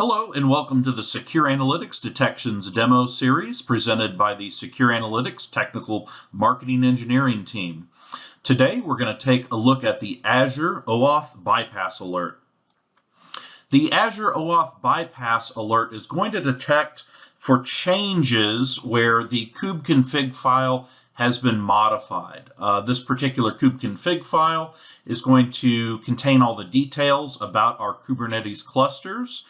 Hello and welcome to the Secure Analytics Detections demo series presented by the Secure Analytics Technical Marketing Engineering team. Today we're going to take a look at the Azure OAuth Bypass alert. The Azure OAuth Bypass alert is going to detect for changes where the kubeconfig file has been modified. This particular kubeconfig file is going to contain all the details about our Kubernetes clusters.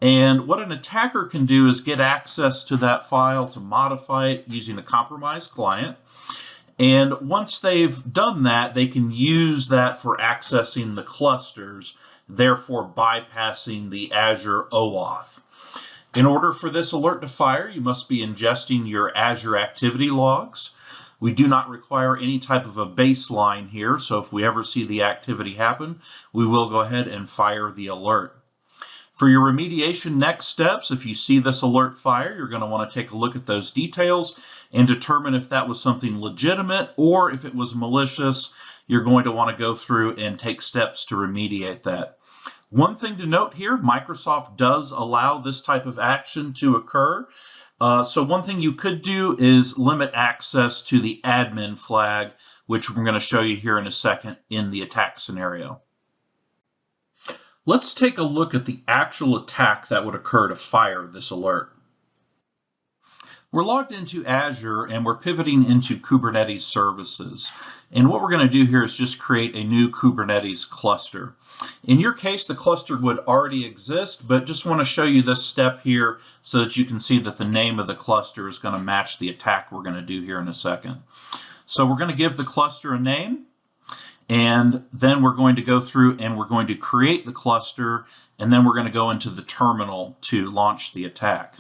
And what an attacker can do is get access to that file to modify it using a compromised client. And once they've done that, they can use that for accessing the clusters, therefore bypassing the Azure OAuth. In order for this alert to fire, you must be ingesting your Azure activity logs. We do not require any type of a baseline here, so if we ever see the activity happen, we will go ahead and fire the alert. For your remediation next steps, if you see this alert fire, you're going to want to take a look at those details and determine if that was something legitimate or if it was malicious. You're going to want to go through and take steps to remediate that. One thing to note here, Microsoft does allow this type of action to occur. So one thing you could do is limit access to the admin flag, which we're going to show you here in a second in the attack scenario. Let's take a look at the actual attack that would occur to fire this alert. We're logged into Azure and we're pivoting into Kubernetes services. And what we're going to do here is just create a new Kubernetes cluster. In your case, the cluster would already exist, but just want to show you this step here so that you can see that the name of the cluster is going to match the attack we're going to do here in a second. So we're going to give the cluster a name. And then we're going to go through and we're going to create the cluster, and then we're going to go into the terminal to launch the attack.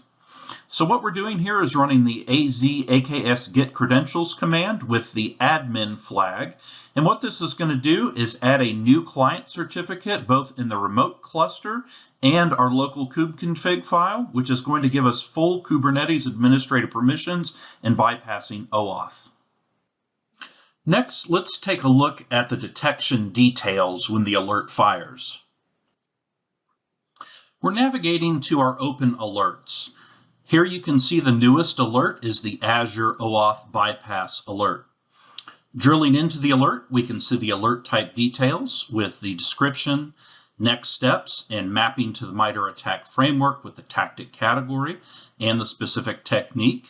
So what we're doing here is running the AKS get credentials command with the admin flag. And what this is going to do is add a new client certificate both in the remote cluster and our local kubeconfig file, which is going to give us full Kubernetes administrator permissions and bypassing OAuth. Next, let's take a look at the detection details when the alert fires. We're navigating to our open alerts. Here you can see the newest alert is the Azure OAuth Bypass alert. Drilling into the alert, we can see the alert type details with the description, next steps, and mapping to the MITRE ATT&CK framework with the tactic category and the specific technique.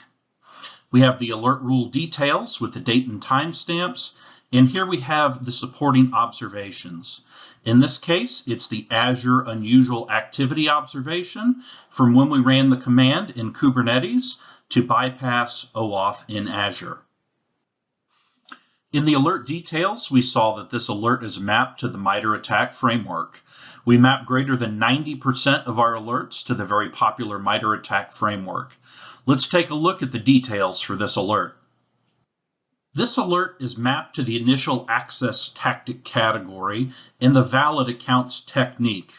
We have the alert rule details with the date and timestamps, and here we have the supporting observations. In this case, it's the Azure Unusual Activity Observation from when we ran the command in Kubernetes to bypass OAuth in Azure. In the alert details, we saw that this alert is mapped to the MITRE ATT&CK framework. We map greater than 90% of our alerts to the very popular MITRE ATT&CK framework. Let's take a look at the details for this alert. This alert is mapped to the initial access tactic category in the valid accounts technique.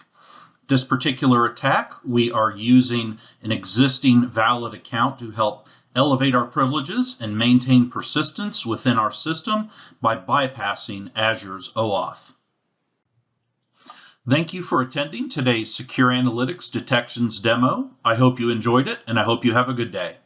This particular attack, we are using an existing valid account to help elevate our privileges and maintain persistence within our system by bypassing Azure's OAuth. Thank you for attending today's Secure Analytics Detections demo. I hope you enjoyed it, and I hope you have a good day.